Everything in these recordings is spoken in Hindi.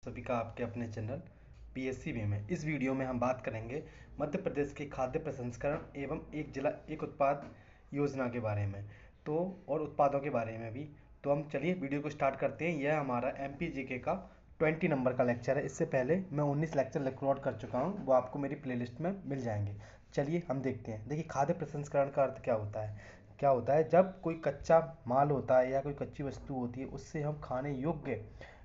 सभी का आपके अपने चैनल पीएससी में इस वीडियो में हम बात करेंगे मध्य प्रदेश के खाद्य प्रसंस्करण एवं एक जिला एक उत्पाद योजना के बारे में और उत्पादों के बारे में भी। तो हम चलिए वीडियो को स्टार्ट करते हैं। यह हमारा एमपीजीके का 20 नंबर का लेक्चर है। इससे पहले मैं 19 लेक्चर रिकॉर्ड कर चुका हूँ, वो आपको मेरी प्लेलिस्ट में मिल जाएंगे। चलिए हम देखते हैं। देखिए, खाद्य प्रसंस्करण का अर्थ क्या होता है। जब कोई कच्चा माल होता है या कोई कच्ची वस्तु होती है, उससे हम खाने योग्य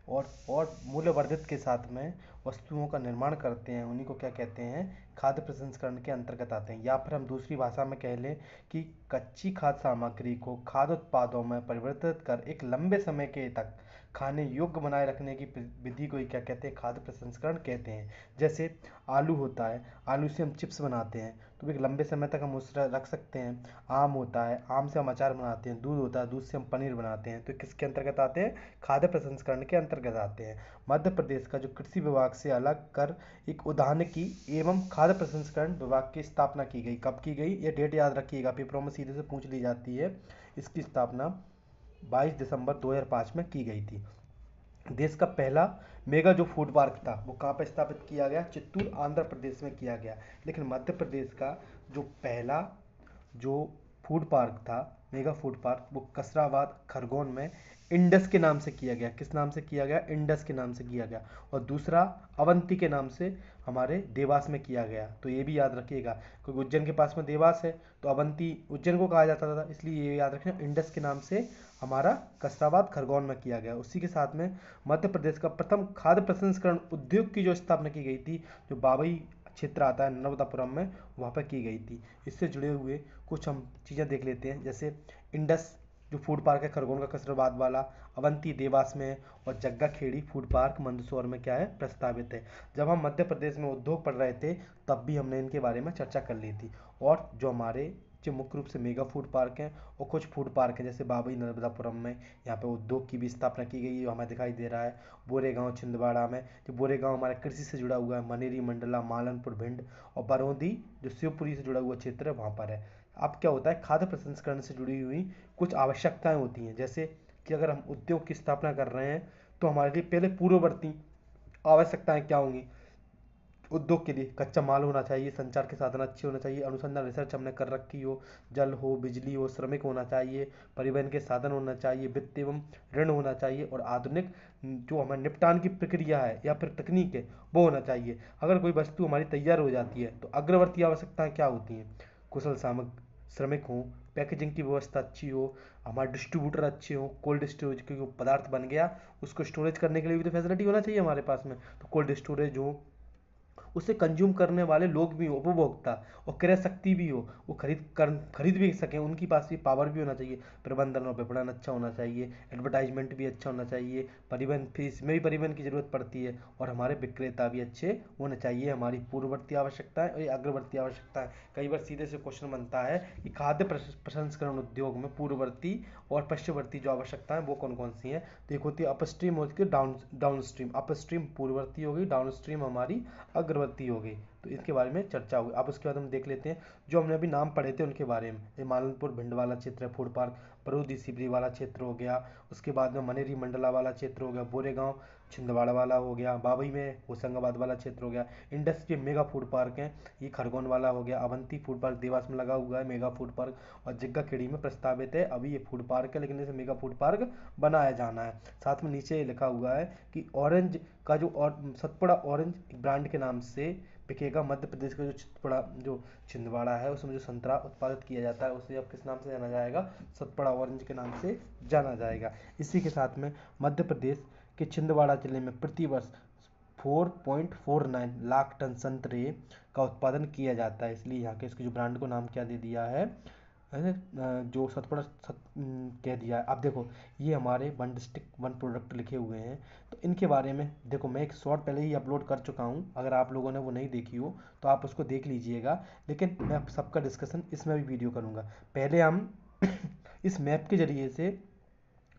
और मूल्यवर्धित के साथ में वस्तुओं का निर्माण करते हैं, उन्हीं को क्या कहते हैं, खाद्य प्रसंस्करण के अंतर्गत आते हैं। या फिर हम दूसरी भाषा में कह लें कि कच्ची खाद्य सामग्री को खाद्य उत्पादों में परिवर्तित कर एक लंबे समय के तक खाने योग्य बनाए रखने की विधि को ही क्या कहते हैं, खाद्य प्रसंस्करण कहते हैं। जैसे आलू होता है, आलू से हम चिप्स बनाते हैं तो एक लंबे समय तक हम उसे रख सकते हैं। आम होता है, आम से हम अचार बनाते हैं। दूध होता है, दूध से हम पनीर बनाते हैं। तो किसके अंतर्गत आते हैं, खाद्य प्रसंस्करण के अंतर्गत आते हैं। मध्य प्रदेश का जो कृषि विभाग से अलग कर एक उद्यानिकी एवं खाद्य प्रसंस्करण विभाग की स्थापना की गई। कब की गई, ये डेट याद रखिएगा, पेपरों में सीधे से पूछ ली जाती है। इसकी स्थापना 22 दिसंबर 2005 में की गई थी। देश का पहला मेगा जो फूड पार्क था वो कहाँ पर स्थापित किया गया, चित्तूर आंध्र प्रदेश में किया गया। लेकिन मध्य प्रदेश का जो पहला जो फूड पार्क था, मेगा फूड पार्क, वो कसराबाद खरगोन में इंडस के नाम से किया गया। किस नाम से किया गया, इंडस के नाम से किया गया। और दूसरा अवंती के नाम से हमारे देवास में किया गया। तो ये भी याद रखिएगा, क्योंकि उज्जैन के पास में देवास है तो अवंती उज्जैन को कहा जाता था, इसलिए ये याद रखना, इंडस के नाम से हमारा कसराबाद खरगोन में किया गया। उसी के साथ में मध्य प्रदेश का प्रथम खाद्य प्रसंस्करण उद्योग की जो स्थापना की गई थी, जो बाबई क्षेत्र आता है नर्मदापुरम में, वहाँ पर की गई थी। इससे जुड़े हुए कुछ हम चीज़ें देख लेते हैं। जैसे इंडस जो फूड पार्क है खरगोन का कसराबाद वाला, अवंती देवास में, और जग्गा खेड़ी फूड पार्क मंदसौर में क्या है, प्रस्तावित है। जब हम मध्य प्रदेश में उद्योग पढ़ रहे थे तब भी हमने इनके बारे में चर्चा कर ली थी। और जो हमारे जो मुख्य रूप से मेगा फूड पार्क हैं और कुछ फूड पार्क हैं, जैसे बाबई नर्मदापुरम में, यहाँ पे उद्योग की भी स्थापना की गई है, हमें दिखाई दे रहा है। बोरेगांव छिंदवाड़ा में, जो बोरेगांव हमारा कृषि से जुड़ा हुआ है, मनेरी मंडला मालनपुर भिंड, और बरौदी जो शिवपुरी से जुड़ा हुआ क्षेत्र है वहाँ पर है। अब क्या होता है, खाद्य प्रसंस्करण से जुड़ी हुई कुछ आवश्यकताएं होती हैं। जैसे कि अगर हम उद्योग की स्थापना कर रहे हैं तो हमारे लिए पहले पूर्ववर्ती आवश्यकताएं क्या होंगी। उद्योग के लिए कच्चा माल होना चाहिए, संचार के साधन अच्छे होने चाहिए, अनुसंधान रिसर्च हमने कर रखी हो, जल हो, बिजली हो, श्रमिक होना चाहिए, परिवहन के साधन होना चाहिए, वित्त एवं ऋण होना चाहिए, और आधुनिक जो हमारे निपटान की प्रक्रिया है या फिर तकनीक है वो होना चाहिए। अगर कोई वस्तु हमारी तैयार हो जाती है तो अग्रवर्ती आवश्यकताएं क्या होती हैं, कुशल श्रमिक हों, पैकेजिंग की व्यवस्था अच्छी हो, हमारे डिस्ट्रीब्यूटर अच्छे हो, कोल्ड स्टोरेज के पदार्थ बन गया उसको स्टोरेज करने के लिए भी तो फैसिलिटी होना चाहिए हमारे पास में। तो कोल्ड स्टोरेज हो, उसे कंज्यूम करने वाले लोग भी हो, उपभोक्ता, और क्रय शक्ति भी हो, वो खरीद भी सकें, उनकी पास भी पावर भी होना चाहिए। प्रबंधन और विपणन अच्छा होना चाहिए, एडवर्टाइजमेंट भी अच्छा होना चाहिए, परिवहन फीस में भी परिवहन की जरूरत पड़ती है, और हमारे विक्रेता भी अच्छे होने चाहिए। हमारी पूर्ववर्ती आवश्यकताएं और अग्रवर्ती आवश्यकताएं। कई बार सीधे से क्वेश्चन बनता है कि खाद्य प्रसंस्करण उद्योग में पूर्ववर्ती और पश्चिमवर्ती जो आवश्यकताएं वो कौन कौन सी हैं। तो एक होती है अपस्ट्रीम, होती है डाउन स्ट्रीम। अपस्ट्रीम पूर्ववर्ती हो गई, डाउन स्ट्रीम हमारी अग्रवर्ती हो गई। तो इसके बारे में चर्चा हुई। अब उसके बाद हम देख लेते हैं जो हमने अभी नाम पढ़े थे उनके बारे में। ये मालनपुर भिंड वाला क्षेत्र है फूड पार्क, बरूदी सिबरी वाला क्षेत्र हो गया, उसके बाद में मनेरी मंडला वाला क्षेत्र हो गया, बोरेगांव छिंदवाड़ा वाला हो गया, बाबई में होशंगाबाद वाला क्षेत्र हो गया। इंडस्ट्री मेगा फूड पार्क है, ये खरगोन वाला हो गया। अवंती फूड पार्क देवास में लगा हुआ है मेगा फूड पार्क, और जग्गा खेड़ी में प्रस्तावित है। अभी ये फूड पार्क है लेकिन इसे मेगा फूड पार्क बनाया जाना है। साथ में नीचे लिखा हुआ है कि ऑरेंज का जो और सतपुड़ा ऑरेंज ब्रांड के नाम से बिकेगा। मध्य प्रदेश का जो सतपुड़ा जो छिंदवाड़ा है उसमें जो संतरा उत्पादित किया जाता है उसे अब किस नाम से जाना जाएगा, सतपुड़ा ऑरेंज के नाम से जाना जाएगा। इसी के साथ में मध्य प्रदेश के छिंदवाड़ा जिले में प्रति वर्ष 4.49 लाख टन संतरे का उत्पादन किया जाता है, इसलिए यहाँ के इसके जो ब्रांड को नाम क्या दे दिया है, जो सतपुड़ा कह दिया है। अब देखो ये हमारे वन डिस्ट्रिक्ट वन प्रोडक्ट लिखे हुए हैं, तो इनके बारे में देखो मैं एक शॉर्ट पहले ही अपलोड कर चुका हूँ, अगर आप लोगों ने वो नहीं देखी हो तो आप उसको देख लीजिएगा। लेकिन मैं सबका डिस्कशन इसमें भी वीडियो करूँगा। पहले हम इस मैप के जरिए से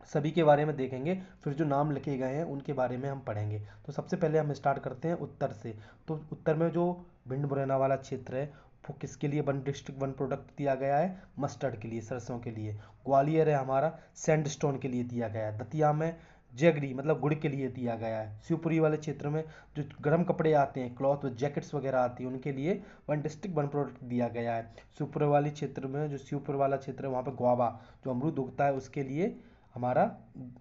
सभी के बारे में देखेंगे, फिर जो नाम लिखे गए हैं उनके बारे में हम पढ़ेंगे। तो सबसे पहले हम स्टार्ट करते हैं उत्तर से। तो उत्तर में जो भिंड मुरैना वाला क्षेत्र है वो किसके लिए वन डिस्ट्रिक्ट वन प्रोडक्ट दिया गया है, मस्टर्ड के लिए, सरसों के लिए। ग्वालियर है हमारा, सैंडस्टोन के लिए दिया गया है। दतिया में जैगरी मतलब गुड़ के लिए दिया गया है। शिवपुरी वाले क्षेत्र में जो गर्म कपड़े आते हैं, क्लॉथ जैकेट्स वगैरह आती हैं, उनके लिए वन डिस्ट्रिक्ट वन प्रोडक्ट दिया गया है। शिवपुर वाली क्षेत्र में, जो शिवपुर वाला क्षेत्र है वहाँ पे गुआवा जो अमरूद उगता है, उसके लिए हमारा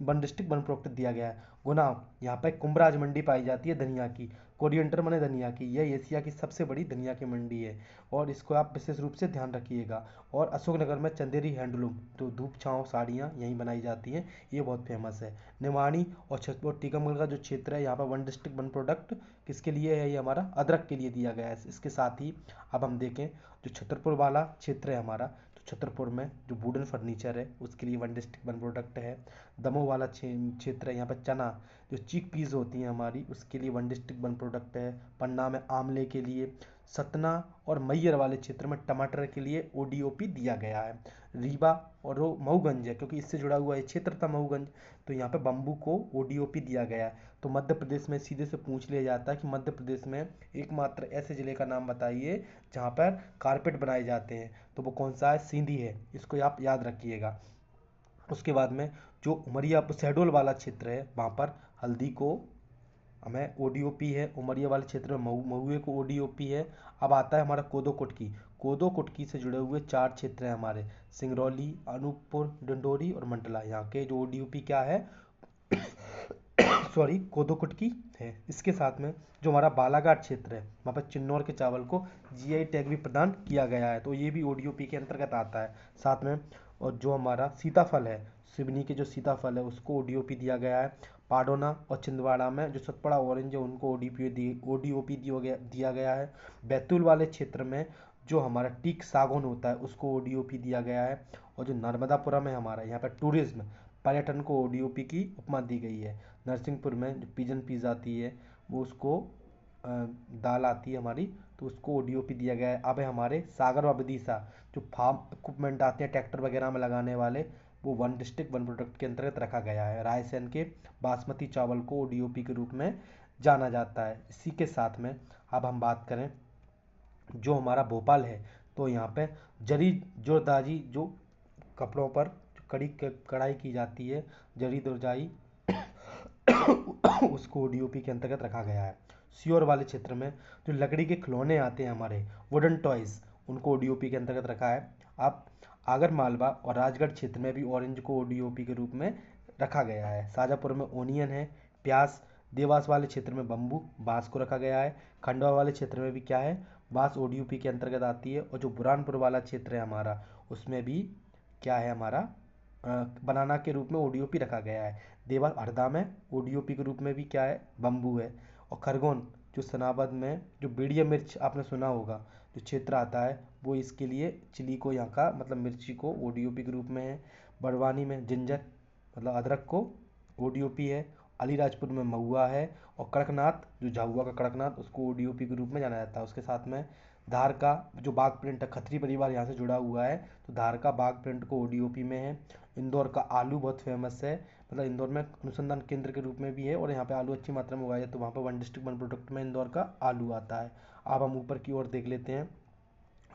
वन डिस्ट्रिक्ट वन प्रोडक्ट दिया गया है। गुनाव, यहाँ पे कुंभराज मंडी पाई जाती है धनिया की। कोरिएंडर माने धनिया की, यह एशिया की सबसे बड़ी धनिया की मंडी है और इसको आप विशेष रूप से ध्यान रखिएगा। और अशोकनगर में चंदेरी हैंडलूम, जो धूप छाँव साड़ियाँ यहीं बनाई जाती हैं, ये बहुत फेमस है। निमाड़ी और छतरपुर टीकमगढ़ का जो क्षेत्र है, यहाँ पर वन डिस्ट्रिक्ट वन प्रोडक्ट किसके लिए है, ये हमारा अदरक के लिए दिया गया है। इसके साथ ही अब हम देखें जो छतरपुर वाला क्षेत्र है हमारा, तो छतरपुर में जो वुडन फर्नीचर है उसके लिए वन डिस्ट्रिक्ट वन प्रोडक्ट है। दमोह वाला क्षेत्र है, यहाँ पर चना जो चिक पीस होती हैं हमारी, उसके लिए वन डिस्ट्रिक्ट वन प्रोडक्ट है। पन्ना में आमले के लिए, सतना और मैयर वाले क्षेत्र में टमाटर के लिए ओडीओपी दिया गया है। रीवा और वो मऊगंज है, क्योंकि इससे जुड़ा हुआ ये क्षेत्र था मऊगंज, तो यहाँ पे बम्बू को ओडीओपी दिया गया है। तो मध्य प्रदेश में सीधे से पूछ लिया जाता है कि मध्य प्रदेश में एकमात्र ऐसे जिले का नाम बताइए जहाँ पर कारपेट बनाए जाते हैं, तो वो कौन सा है, सींधी है। इसको आप याद रखिएगा। उसके बाद में जो उमरिया शहडोल वाला क्षेत्र है, वहाँ पर हल्दी को हमें ओडीओपी है। उमरिया वाले क्षेत्र में महुए को ओडीओपी है। अब आता है हमारा कोदो कुटकी। कोदो कुटकी से जुड़े हुए 4 क्षेत्र हैं हमारे, सिंगरौली, अनूपपुर, डिंडोरी और मंडला। यहाँ के जो ओडीओपी क्या है सॉरी, कोदो कुटकी है। इसके साथ में जो हमारा बालाघाट क्षेत्र है, वहाँ पर चिन्नौर के चावल को जीआई टैग भी प्रदान किया गया है, तो ये भी ओडीओपी के अंतर्गत आता है। साथ में और जो हमारा सीताफल है, सिवनी के जो सीताफल है उसको ओडीओपी दिया गया है। पाडोना और छिंदवाड़ा में जो सतपड़ा ऑरेंज है उनको ओडीओपी दिया गया है। बैतूल वाले क्षेत्र में जो हमारा टीक सागौन होता है उसको ओडीओपी दिया गया है। और जो नर्मदापुरम है हमारा, यहाँ पर टूरिज्म पर्यटन को ओडीओपी की उपमा दी गई है। नरसिंहपुर में जो पिजन पीस आती है, वो उसको दाल आती है हमारी, तो उसको ओडीओपी दिया गया है। अब है हमारे सागर व विदिशा, जो फार्म इक्विपमेंट आते हैं ट्रैक्टर वगैरह में लगाने वाले, वो वन डिस्ट्रिक्ट वन प्रोडक्ट के अंतर्गत रखा गया है। रायसेन के बासमती चावल को ओडीओपी के रूप में जाना जाता है। इसी के साथ में अब हम बात करें जो हमारा भोपाल है, तो यहाँ पे जरी जोरदारी जो कपड़ों पर कढ़ाई की जाती है, जरी दोरजाई उसको ओडीओपी के अंतर्गत रखा गया है। सीहोर वाले क्षेत्र में जो लकड़ी के खिलौने आते हैं हमारे, वुडन टॉयज, उनको ओडीओपी के अंतर्गत रखा है। अब आगर मालवा और राजगढ़ क्षेत्र में भी ऑरेंज को ओडीओपी के रूप में रखा गया है। शाजापुर में ओनियन है, प्याज। देवास वाले क्षेत्र में बम्बू बांस को रखा गया है। खंडवा वाले क्षेत्र में भी क्या है, बांस ओडीओपी के अंतर्गत आती है। और जो बुरहानपुर वाला क्षेत्र है हमारा, उसमें भी क्या है हमारा बनाना के रूप में ओडीओपी रखा गया है। देवास हरदा में ओडीओपी के रूप में भी क्या है, बम्बू है। और खरगोन जो सनाबद में जो बेड़िया मिर्च आपने सुना होगा जो क्षेत्र आता है, वो इसके लिए चिली को, यहाँ का मतलब मिर्ची को ओडीओपी के रूप में है। बड़वानी में जिंजर मतलब अदरक को ओडीओपी है। अलीराजपुर में महुआ है। और कड़कनाथ जो झाबुआ का कड़कनाथ, उसको ओडीओपी के रूप में जाना जाता है। उसके साथ में धार का जो बाघ प्रिंट है, खत्री परिवार यहाँ से जुड़ा हुआ है, तो धार का बाघ प्रिंट को ओडीओपी में है। इंदौर का आलू बहुत फेमस है, मतलब इंदौर में अनुसंधान केंद्र के रूप में भी है और यहाँ पे आलू अच्छी मात्रा में उगाया जाए, तो वहाँ पर वन डिस्ट्रिक्ट वन प्रोडक्ट में इंदौर का आलू आता है। अब हम ऊपर की ओर देख लेते हैं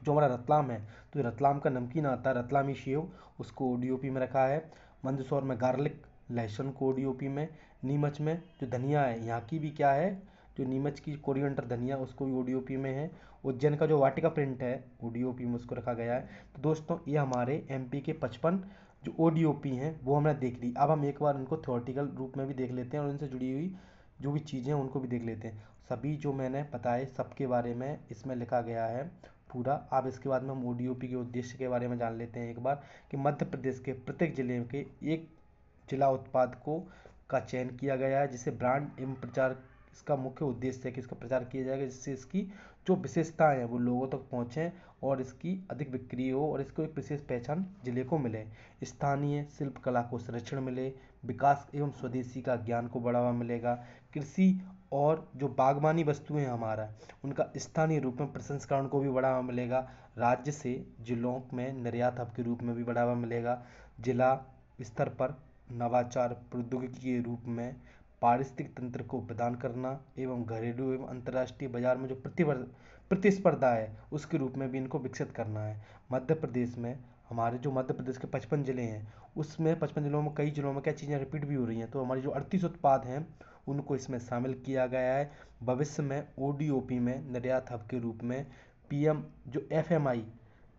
जो हमारा रतलाम है, तो रतलाम का नमकीन आता है रतलामी सेव, उसको ओडीओपी में रखा है। मंदसौर में गार्लिक लहसुन को ओडीओपी में। नीमच में जो धनिया है, यहाँ की भी क्या है, जो नीमच की कोरिएंडर धनिया, उसको भी ओडीओपी में है। उज्जैन का जो वाटिका प्रिंट है, ओडीओपी में उसको रखा गया है। तो दोस्तों ये हमारे एमपी के 55 जो ओडीओपी हैं वो हमने देख ली। अब हम एक बार उनको थ्योरेटिकल रूप में भी देख लेते हैं और उनसे जुड़ी हुई जो भी चीज़ें हैं उनको भी देख लेते हैं। सभी जो मैंने बताए सबके बारे में इसमें लिखा गया है पूरा। अब इसके बाद में हम ओडीओपी के उद्देश्य के बारे में जान लेते हैं एक बार, कि मध्य प्रदेश के प्रत्येक जिले के एक जिला उत्पाद को का चयन किया गया है, जिसे ब्रांड एवं प्रचार, इसका मुख्य उद्देश्य है कि इसका प्रचार किया जाएगा जिससे इसकी जो विशेषताएं हैं वो लोगों तक पहुंचें और इसकी अधिक बिक्री हो और इसको एक विशेष पहचान जिले को मिले। स्थानीय शिल्प कला को संरक्षण मिले, विकास एवं स्वदेशी का ज्ञान को बढ़ावा मिलेगा। कृषि और जो बागवानी वस्तुएं हैं हमारा, उनका स्थानीय रूप में प्रसंस्करण को भी बढ़ावा मिलेगा। राज्य से जिलों में निर्यात हब के रूप में भी बढ़ावा मिलेगा। जिला स्तर पर नवाचार प्रौद्योगिकी के रूप में पारिस्थितिक तंत्र को प्रदान करना एवं घरेलू एवं अंतर्राष्ट्रीय बाजार में जो प्रतिस्पर्धा है उसके रूप में भी इनको विकसित करना है। मध्य प्रदेश में हमारे जो मध्य प्रदेश के 55 ज़िले हैं, उसमें 55 ज़िलों में कई ज़िलों में क्या चीज़ें रिपीट भी हो रही हैं, तो हमारे जो 38 उत्पाद हैं उनको इसमें शामिल किया गया है। भविष्य में ओडीओपी में निर्यात हब के रूप में पीएम जो एफएमआई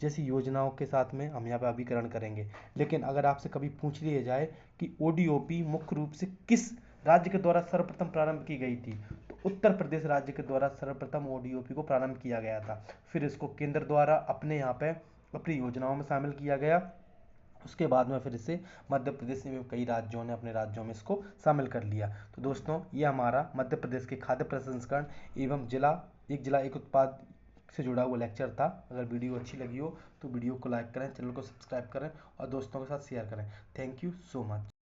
जैसी योजनाओं के साथ में हम यहाँ पे अभिकरण करेंगे। लेकिन अगर आपसे कभी पूछ लिया जाए कि ओडीओपी मुख्य रूप से किस राज्य के द्वारा सर्वप्रथम प्रारंभ की गई थी, तो उत्तर प्रदेश राज्य के द्वारा सर्वप्रथम ओडीओपी को प्रारंभ किया गया था। फिर इसको केंद्र द्वारा अपने यहाँ पे अपनी योजनाओं में शामिल किया गया। उसके बाद में फिर इसे मध्य प्रदेश में कई राज्यों ने अपने राज्यों में इसको शामिल कर लिया। तो दोस्तों, ये हमारा मध्य प्रदेश के खाद्य प्रसंस्करण एवं जिला एक उत्पाद से जुड़ा हुआ लेक्चर था। अगर वीडियो अच्छी लगी हो तो वीडियो को लाइक करें, चैनल को सब्सक्राइब करें और दोस्तों के साथ शेयर करें। Thank you so much.